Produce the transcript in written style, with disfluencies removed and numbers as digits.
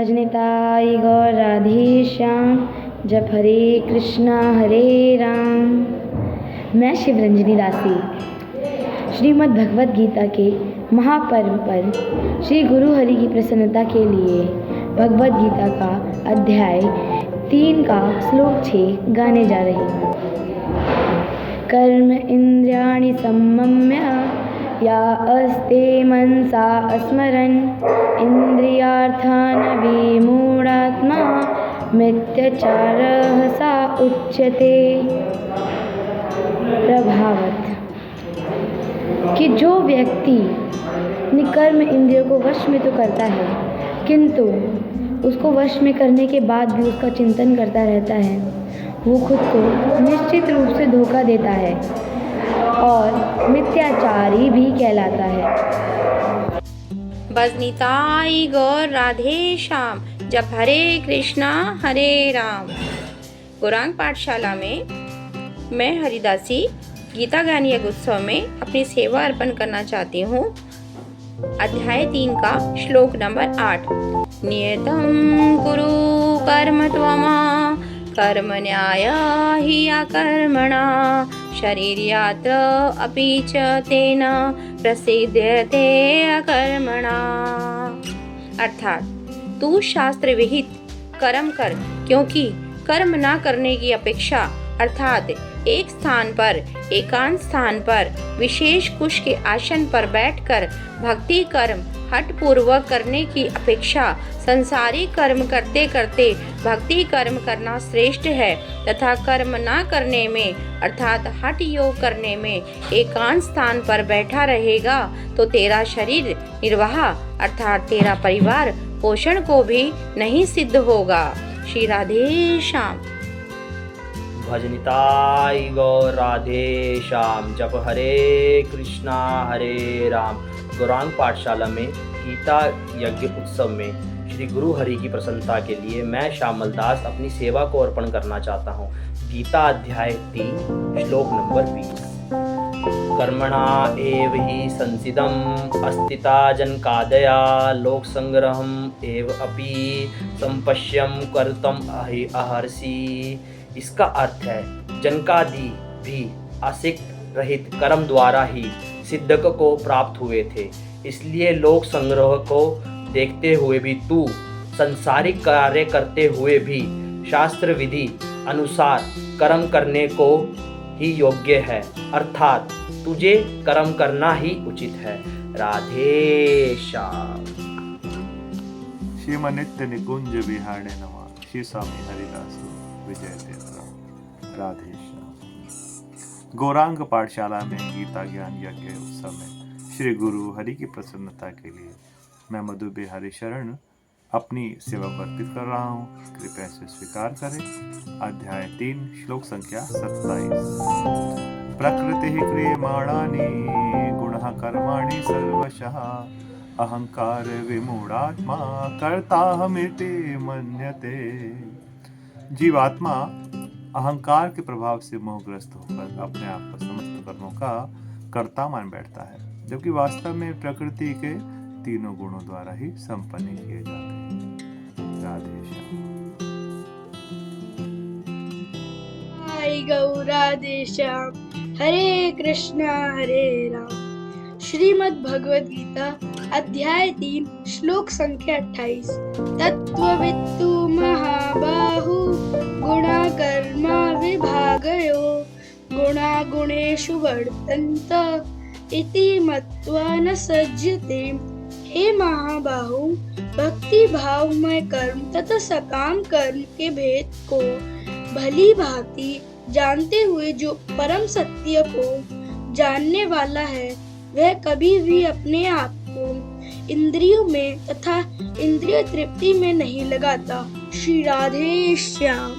भजनिताय गौर राधे श्याम, जप हरे कृष्णा हरे राम। मैं शिवरंजनी दासी श्रीमद् भगवद गीता के महापर्व पर श्री गुरु हरि की प्रसन्नता के लिए भगवद गीता का अध्याय 3 का श्लोक 6 गाने जा रही हूँ। कर्म इंद्रियाणि सम्यम्य या अस्ते मनसा स्मरन् इंद्रियार्थान् विमूढात्मा मिथ्याचारः सा उच्यते। प्रभावत कि जो व्यक्ति निकर्म इंद्रियों को वश में तो करता है, किंतु उसको वश में करने के बाद भी उसका चिंतन करता रहता है, वो खुद को निश्चित रूप से धोखा देता है और मिथ्याचारी भी कहलाता है। भजनिताय गौर राधे श्याम, जप हरे कृष्णा हरे राम। गौरांग पाठशाला में मैं हरिदासी गीता ज्ञान यज्ञ उत्सव में अपनी सेवा अर्पण करना चाहती हूँ। अध्याय 3 का श्लोक नंबर 8। नियतं कुरु कर्म त्वमा कर्म न्याय हि अकर्मणा शरीर्यात्र अपि च तेन प्रसिद्ध्यते अकर्मणा। अर्थात तू शास्त्र विहित कर्म कर, क्योंकि कर्म ना करने की अपेक्षा अर्थात एक स्थान पर एकांत स्थान पर विशेष कुश के आसन पर बैठकर भक्ति कर्म हठ पूर्वक करने की अपेक्षा संसारिक कर्म करते करते भक्ति कर्म करना श्रेष्ठ है, तथा कर्म ना करने में अर्थात हठ योग करने में एकांत स्थान पर बैठा रहेगा तो तेरा शरीर निर्वाह अर्थात तेरा परिवार पोषण को भी नहीं सिद्ध होगा। श्री राधे श्याम। भजनिताय गौर राधे श्याम, जप हरे कृष्णा हरे राम। गौरांग पाठशाला में गीता यज्ञ उत्सव में श्री गुरु हरि की प्रसन्नता के लिए मैं श्यामल दास अपनी सेवा को अर्पण करना चाहता हूँ। गीता अध्याय 3 श्लोक नंबर 20। कर्मणा एव हि संसिदम् अस्तिता जनकादया लोक संग्रहम एव अपि संपश्यम कर्तम अहर्षि। इसका अर्थ है जनकादि भी आसक्त रहित कर्म द्वारा ही सिद्धक को प्राप्त हुए थे, इसलिए लोक संग्रह को देखते हुए भी तू संसारिक कार्य करते हुए भी शास्त्र विधि अनुसार कर्म करने को ही योग्य है, अर्थात तुझे कर्म करना ही उचित है। राधे श्याम। श्रीमनित्य निकुंज विहारणे नमः। श्री स्वामी हरिदास विजय देव। राधे श्याम। गौरांग पाठशाला में गीता ज्ञान यज्ञ उत्सव में श्री गुरु हरि की प्रसन्नता के लिए मैं मधु बिहारी शरण अपनी सेवा को अर्पित कर रहा हूँ। कृपया से स्वीकार करें। अध्याय 3 श्लोक संख्या 27। प्रकृति क्रियमाणानि गुणः कर्माणि सर्वशः अहंकार विमूढ़ात्मा कर्ताहमिति मन्यते। जीवात्मा अहंकार के प्रभाव से मोहग्रस्त होकर अपने आप को समस्त कर्मों का कर्ता मान बैठता है, जबकि वास्तव में प्रकृति के तीनों गुणों द्वारा ही संपन्न किए जाते हैं। राधे श्याम। गौ राधे श्याम, हरे कृष्णा हरे राम। श्रीमद् भगवद गीता अध्याय 3 श्लोक संख्या 28। तत्त्ववित्तु महाबाहु गुणा कर्मा विभागयो गुणा गुणेषु वर्तन्त इति मत्वा न सज्जते। हे महाबाहु, भक्ति भावमय कर्म तथा सकाम कर्म के भेद को भली भांति जानते हुए जो परम सत्य को जानने वाला है, वह कभी भी अपने आप को इंद्रियों में तथा इंद्रिय तृप्ति में नहीं लगाता। श्री राधे श्याम।